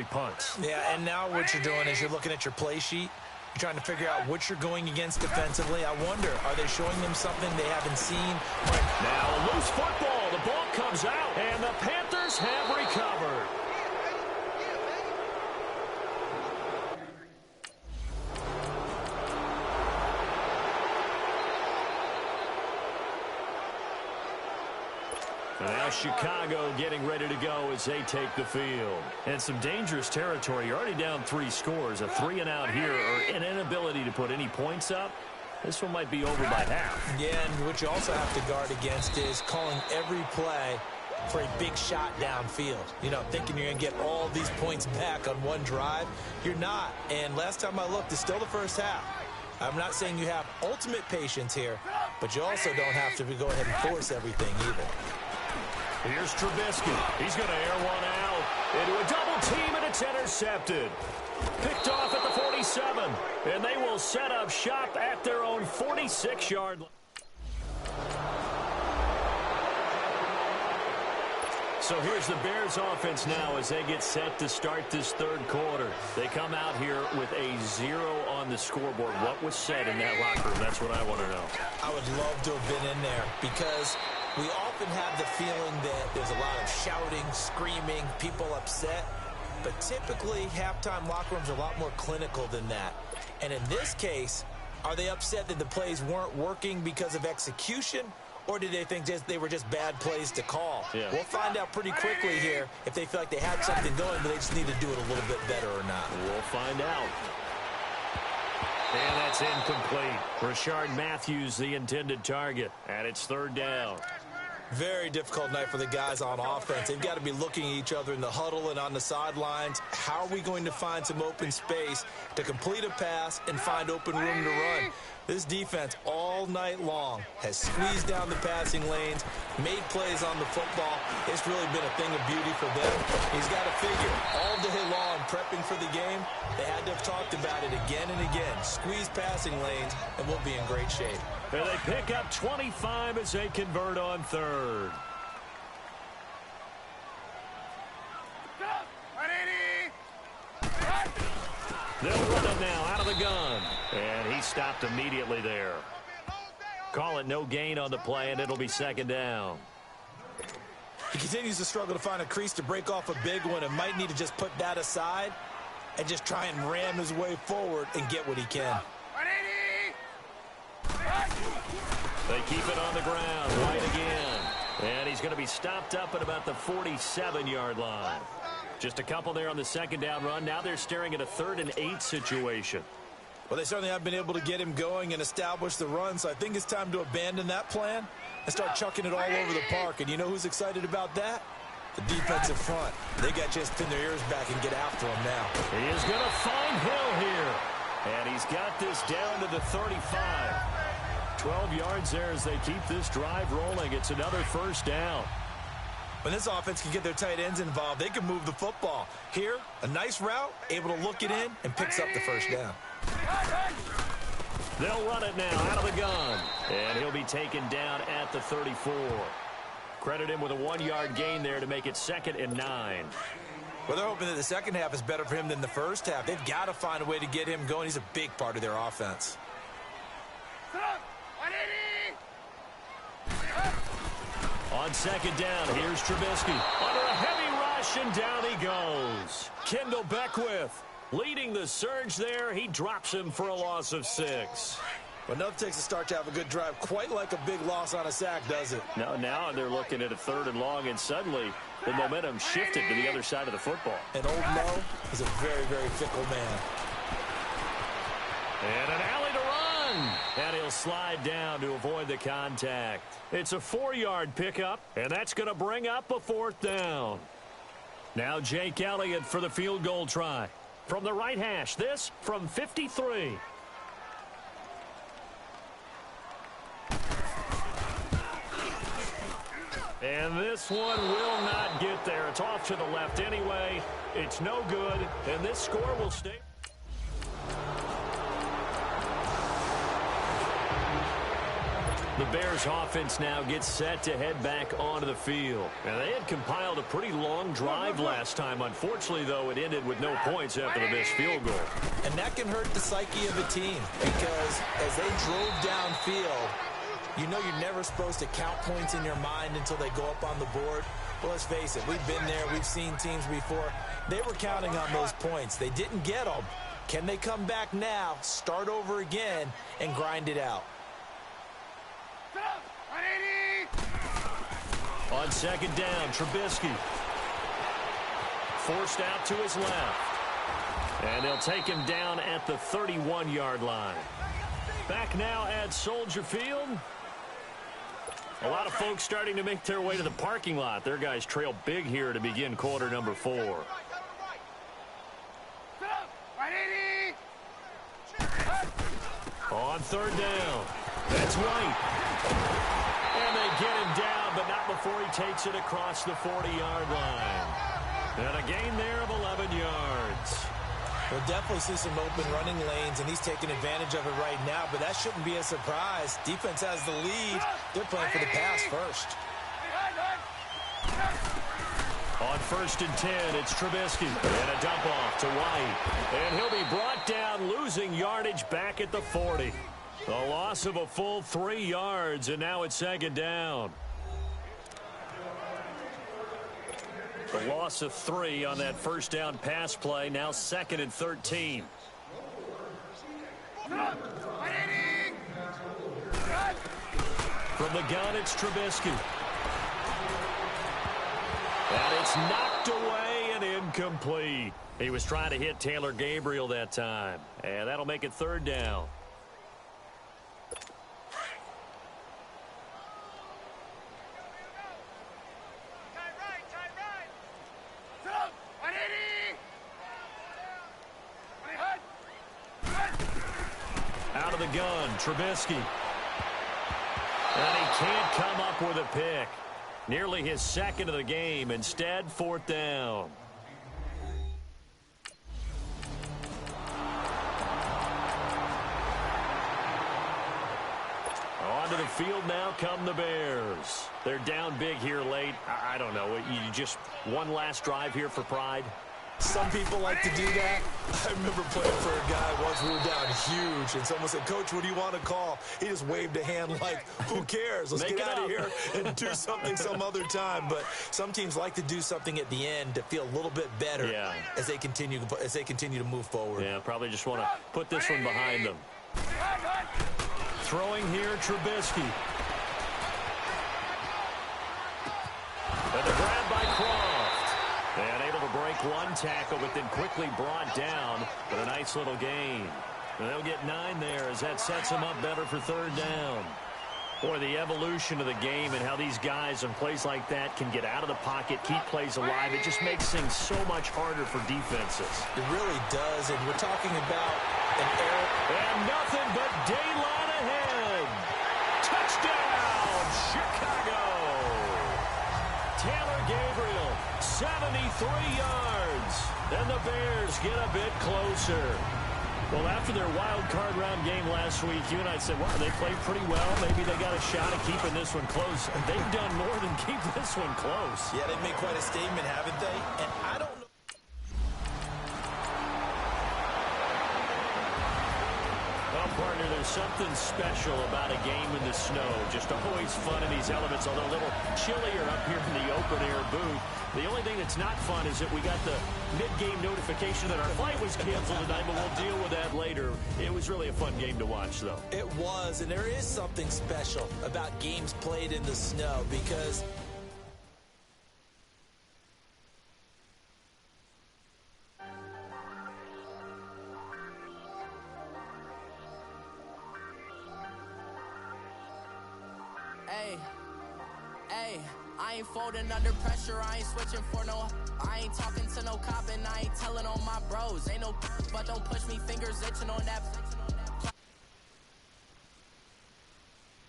he punts. Yeah, and now what you're doing is you're looking at your play sheet. You're trying to figure out what you're going against defensively. I wonder, are they showing them something they haven't seen? Now a loose football. The ball comes out, and the Panthers have recovered. Now Chicago getting ready to go as they take the field. And some dangerous territory. You're already down 3 scores. A 3-and-out here or an inability to put any points up. This one might be over by half. Yeah, and what you also have to guard against is calling every play for a big shot downfield. You know, thinking you're going to get all these points back on one drive. You're not. And last time I looked, it's still the first half. I'm not saying you have ultimate patience here, but you also don't have to go ahead and force everything either. Here's Trubisky. He's going to air one out into a double team, and it's intercepted. Picked off at the 47, and they will set up shop at their own 46-yard line. So here's the Bears offense now as they get set to start this third quarter. They come out here with a 0 on the scoreboard. What was said in that locker room? That's what I want to know. I would love to have been in there because we often have the feeling that there's a lot of shouting, screaming, people upset. But typically, halftime locker rooms are a lot more clinical than that. And in this case, are they upset that the plays weren't working because of execution? Or did they think they were just bad plays to call? Yeah. We'll find out pretty quickly here if they feel like they had something going, but they just need to do it a little bit better or not. We'll find out. And that's incomplete. Rashard Matthews, the intended target, and it's third down. Very difficult night for the guys on offense. They've got to be looking at each other in the huddle and on the sidelines. How are we going to find some open space to complete a pass and find open room to run? This defense all night long has squeezed down the passing lanes, made plays on the football. It's really been a thing of beauty for them. He's got to figure all day long prepping for the game, they had to have talked about it again and again. Squeeze passing lanes, and we'll be in great shape. And they pick up 25 as they convert on third. They'll run it now out of the gun. And he stopped immediately there. Call it no gain on the play, and it'll be second down. He continues to struggle to find a crease to break off a big one and might need to just put that aside and just try and ram his way forward and get what he can. They keep it on the ground. White again. And he's going to be stopped up at about the 47-yard line. Just a couple there on the second down run. Now they're staring at a 3rd and 8 situation. Well, they certainly have been able to get him going and establish the run, so I think it's time to abandon that plan and start chucking it all over the park. And you know who's excited about that? The defensive front. They got to just pin their ears back and get after him now. He is going to find Hill here. And he's got this down to the 35. 12 yards there as they keep this drive rolling. It's another first down. When this offense can get their tight ends involved, they can move the football. Here, a nice route, able to look it in, and picks up the first down. They'll run it now out of the gun. And he'll be taken down at the 34. Credit him with a 1-yard gain there to make it 2nd and 9. Well, they're hoping that the second half is better for him than the first half. They've got to find a way to get him going. He's a big part of their offense. On second down, here's Trubisky. Under a heavy rush, and down he goes. Kendall Beckwith leading the surge there. He drops him for a loss of 6. But enough takes a start to have a good drive. Quite like a big loss on a sack, does it? No, now they're looking at a 3rd and long, and suddenly the momentum shifted to the other side of the football. And Old Mo is a very, very fickle man. And an alley to run. And he'll slide down to avoid the contact. It's a 4-yard pickup, and that's going to bring up a 4th down. Now Jake Elliott for the field goal try. From the right hash, this from 53. And this one will not get there. It's off to the left anyway. It's no good, and this score will stay. The Bears offense now gets set to head back onto the field. And they had compiled a pretty long drive last time. Unfortunately, though, it ended with no points after the missed field goal. And that can hurt the psyche of a team because as they drove downfield, you know you're never supposed to count points in your mind until they go up on the board. Well, let's face it, we've been there. We've seen teams before. They were counting on those points. They didn't get them. Can they come back now, start over again, and grind it out? On second down, Trubisky. Forced out to his left. And they'll take him down at the 31-yard line. Back now at Soldier Field. A lot of folks starting to make their way to the parking lot. Their guys trail big here to begin quarter number 4. On third down. That's White. And they get him down, but not before he takes it across the 40-yard line. And a gain there of 11 yards. We'll definitely see some open running lanes, and he's taking advantage of it right now, but that shouldn't be a surprise. Defense has the lead. They're playing for the pass first. On first and 10, it's Trubisky. And a dump off to White. And he'll be brought down, losing yardage back at the 40. A loss of a full 3 yards, and now it's second down. A loss of 3 on that first down pass play. Now second and 13. From the gun, it's Trubisky. And it's knocked away and incomplete. He was trying to hit Taylor Gabriel that time. And that'll make it third down. Out of the gun, Trubisky. And he can't come up with a pick. Nearly his second of the game. Instead, fourth down. Onto the field now come the Bears. They're down big here late. I don't know. You just one last drive here for pride? Some people like to do that. I remember playing for a guy once. We were down huge, and someone said, "Coach, what do you want to call?" He just waved a hand like, "Who cares? Let's get out of here and do something some other time." But some teams like to do something at the end to feel a little bit better as they continue to move forward. Yeah, probably just want to put this one behind them. Throwing here, Trubisky. And the grab by Croft. And able to break one tackle, but then quickly brought down. But a nice little gain. And they'll get 9 there as that sets them up better for third down. Boy, the evolution of the game and how these guys on plays like that can get out of the pocket, keep plays alive, it just makes things so much harder for defenses. It really does, and we're talking about an error. And nothing but daylight ahead. Touchdown, Chicago. Taylor Gabriel, 73 yards. And the Bears get a bit closer. Well, after their wild card round game last week, you and I said, wow, they played pretty well. Maybe they got a shot at keeping this one close. They've done more than keep this one close. Yeah, they've made quite a statement, haven't they? And I don't know. Well, partner, there's something special about a game in the snow. Just always fun in these elements, although a little chillier up here in the open-air booth. The only thing that's not fun is that we got the mid-game notification that our flight was canceled tonight, but we'll deal with that later. It was really a fun game to watch, though. It was, and there is something special about games played in the snow because I ain't folding under pressure, I ain't switching for no. I ain't talking to no cop and I ain't telling on my bros. Ain't no but don't push me, fingers itching on that.